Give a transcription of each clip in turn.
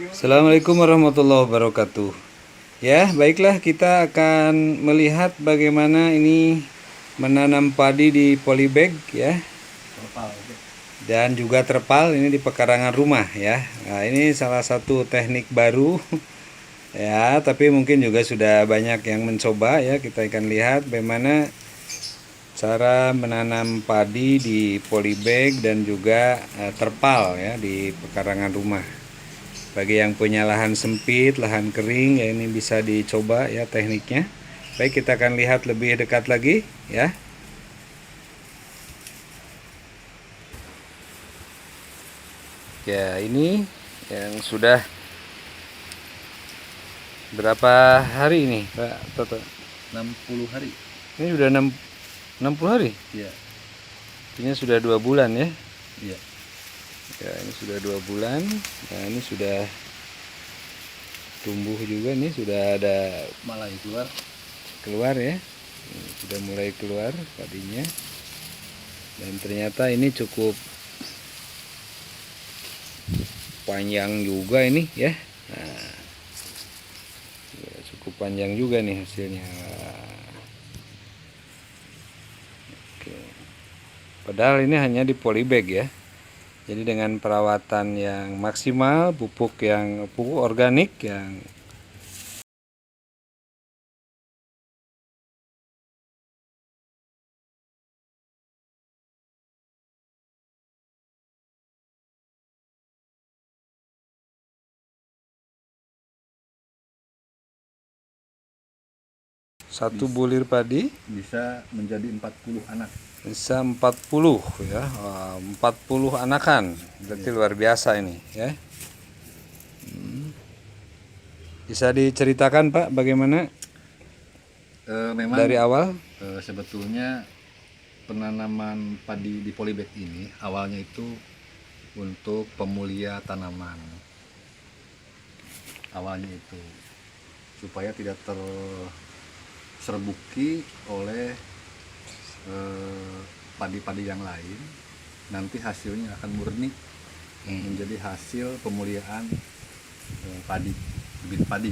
Assalamualaikum warahmatullahi wabarakatuh. Ya, baiklah kita akan melihat bagaimana ini menanam padi di polybag ya. Dan juga terpal ini di pekarangan rumah ya. Nah, ini salah satu teknik baru ya, tapi mungkin juga sudah banyak yang mencoba ya. Kita akan lihat bagaimana cara menanam padi di polybag dan juga terpal ya di pekarangan rumah. Bagi yang punya lahan sempit, lahan kering ya, ini bisa dicoba ya tekniknya. Baik, kita akan lihat lebih dekat lagi ya. Ya, ini yang sudah berapa hari ini, Pak Toto? 60 hari. Ini sudah 60 hari? Iya. Artinya sudah 2 bulan ya. Iya. Ya, ini sudah 2 bulan. Nah, ini sudah tumbuh juga nih, sudah ada Malah keluar ya. Ini sudah mulai keluar padinya. Dan ternyata ini cukup panjang juga ini ya. Nah, cukup panjang juga nih hasilnya. Oke. Padahal ini hanya di polybag ya. Jadi dengan perawatan yang maksimal, pupuk organik yang satu bulir padi bisa menjadi 40 anak. bisa 40 ya. 40 anakan. Berarti luar biasa ini ya. Bisa diceritakan Pak bagaimana Memang dari awal? sebetulnya penanaman padi di polybag ini awalnya itu untuk pemulia tanaman. Awalnya itu supaya tidak terserbuki oleh padi-padi yang lain. Nanti hasilnya akan murni menjadi hasil pemuliaan padi, bibit padi.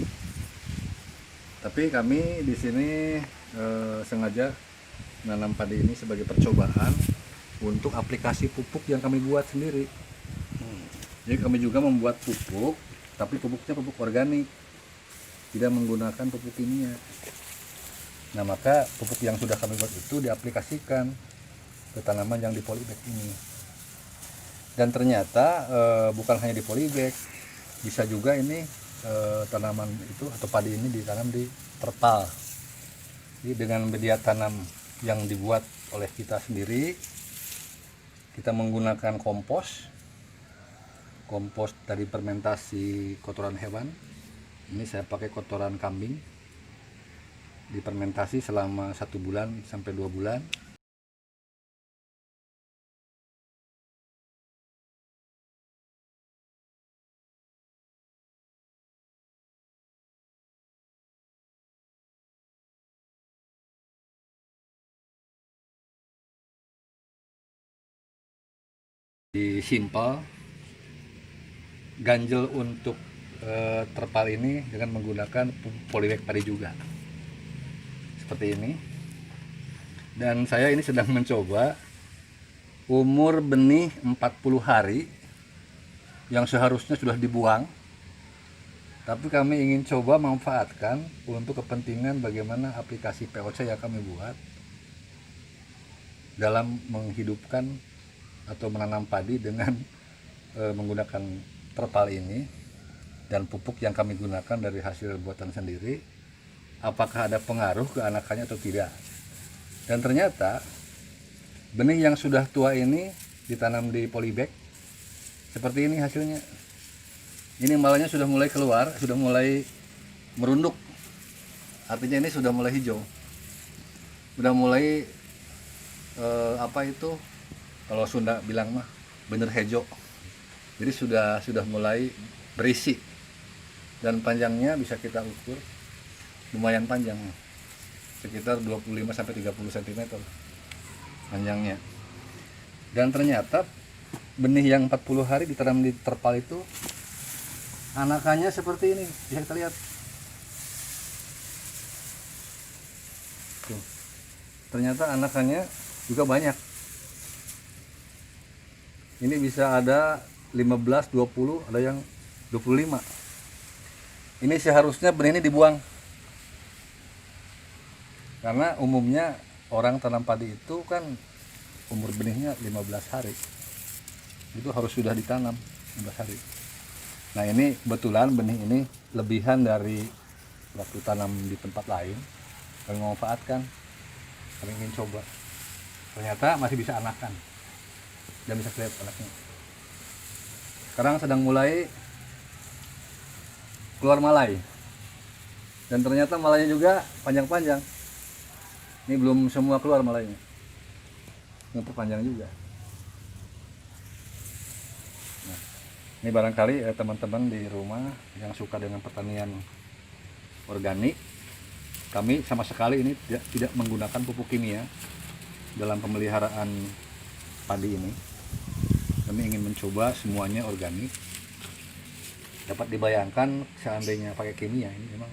Tapi kami di sini sengaja menanam padi ini sebagai percobaan untuk aplikasi pupuk yang kami buat sendiri. Jadi kami juga membuat pupuk, tapi pupuknya pupuk organik, tidak menggunakan pupuk kimia. Nah, maka pupuk yang sudah kami buat itu diaplikasikan ke tanaman yang di polybag ini. Dan ternyata bukan hanya di polybag, bisa juga ini tanaman itu atau padi ini ditanam di terpal. Jadi dengan media tanam yang dibuat oleh kita sendiri, kita menggunakan kompos dari fermentasi kotoran hewan. Ini saya pakai kotoran kambing, difermentasi selama 1 bulan sampai 2 bulan. Simpel, ganjel untuk terpal ini dengan menggunakan polybag padi juga seperti ini. Dan saya ini sedang mencoba umur benih 40 hari yang seharusnya sudah dibuang, tapi kami ingin coba manfaatkan untuk kepentingan bagaimana aplikasi POC yang kami buat dalam menghidupkan atau menanam padi dengan menggunakan terpal ini dan pupuk yang kami gunakan dari hasil buatan sendiri. Apakah ada pengaruh ke anakannya atau tidak? Dan ternyata benih yang sudah tua ini ditanam di polybag seperti ini hasilnya. Ini malahnya sudah mulai keluar, sudah mulai merunduk. Artinya ini sudah mulai hijau, sudah mulai kalau Sunda bilang mah bener hejo. Jadi sudah mulai berisi, dan panjangnya bisa kita ukur lumayan panjang, sekitar 25 sampai 30 cm panjangnya. Dan ternyata benih yang 40 hari ditanam di terpal itu anakannya seperti ini, bisa kita lihat. Tuh. Ternyata anakannya juga banyak. Ini bisa ada 15, 20, ada yang 25. Ini seharusnya benih ini dibuang. Karena umumnya orang tanam padi itu kan umur benihnya 15 hari. Itu harus sudah ditanam 15 hari. Nah, ini kebetulan benih ini lebihan dari waktu tanam di tempat lain. Kami memanfaatkan, kami ingin coba. Ternyata masih bisa anakan. Dan bisa kelihatan anaknya. Sekarang sedang mulai keluar malai. Dan ternyata malaynya juga panjang-panjang. Ini belum semua keluar malaynya. Ini panjang juga. Nah, ini barangkali teman-teman di rumah yang suka dengan pertanian organik, kami sama sekali ini tidak menggunakan pupuk kimia dalam pemeliharaan padi ini. Kami ingin mencoba semuanya organik. Dapat dibayangkan seandainya pakai kimia ini memang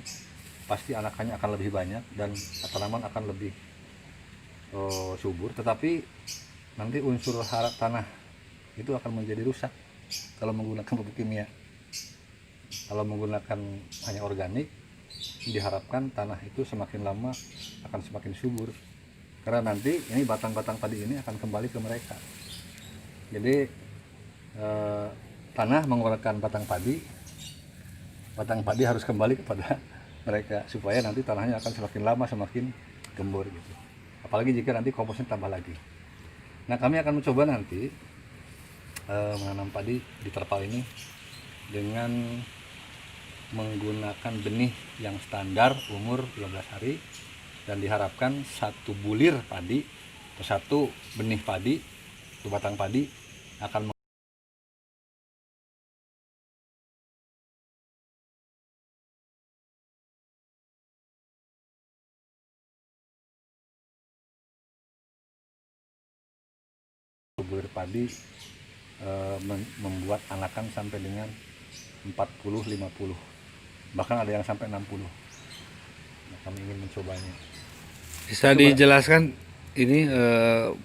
pasti anakannya akan lebih banyak dan tanaman akan lebih subur, tetapi nanti unsur tanah itu akan menjadi rusak kalau menggunakan pupuk kimia. Kalau menggunakan hanya organik, diharapkan tanah itu semakin lama akan semakin subur, karena nanti ini batang-batang padi ini akan kembali ke mereka. Jadi tanah mengeluarkan batang padi harus kembali kepada mereka supaya nanti tanahnya akan semakin lama semakin gembur gitu. Apalagi jika nanti komposnya tambah lagi. Nah, kami akan mencoba nanti menanam padi di terpal ini dengan menggunakan benih yang standar umur 15 hari, dan diharapkan satu bulir padi atau satu benih padi, satu batang padi akan bulir padi membuat anakan sampai dengan 40-50, bahkan ada yang sampai 60. Nah, kami ingin mencobanya. Bisa dijelaskan ini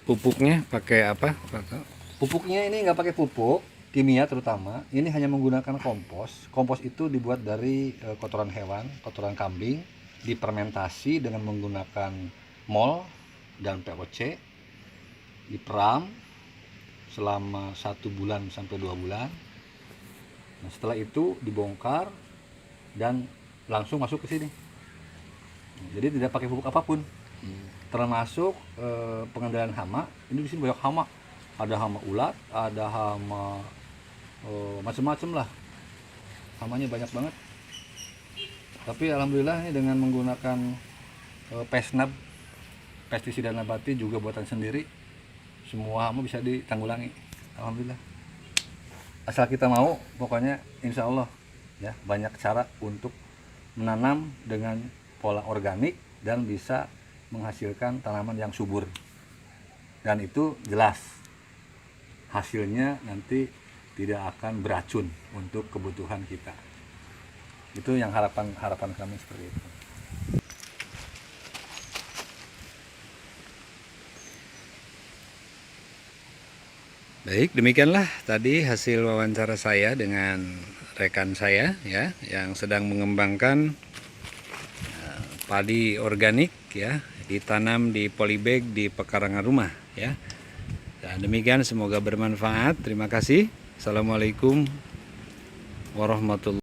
pupuknya pakai apa? Pupuknya ini nggak pakai pupuk kimia terutama, ini hanya menggunakan kompos. Kompos itu dibuat dari kotoran hewan, kotoran kambing, difermentasi dengan menggunakan mol dan POC, diperam selama 1 bulan sampai 2 bulan. Nah, setelah itu dibongkar dan langsung masuk ke sini. Jadi tidak pakai pupuk apapun, termasuk pengendalian hama. Ini di sini banyak hama, ada hama ulat, ada hama macam-macam lah, hamanya banyak banget. Tapi alhamdulillah ini dengan menggunakan pesnab, pestisida nabati juga buatan sendiri, semua hama bisa ditanggulangi, alhamdulillah. Asal kita mau, pokoknya insya Allah ya, banyak cara untuk menanam dengan pola organik dan bisa menghasilkan tanaman yang subur, dan itu jelas hasilnya nanti tidak akan beracun untuk kebutuhan kita. Itu yang harapan kami seperti itu. Baik, demikianlah tadi hasil wawancara saya dengan rekan saya ya yang sedang mengembangkan padi organik ya, ditanam di polybag di pekarangan rumah ya. Dan demikian, semoga bermanfaat. Terima kasih. Assalamualaikum warahmatullahi wabarakatuh.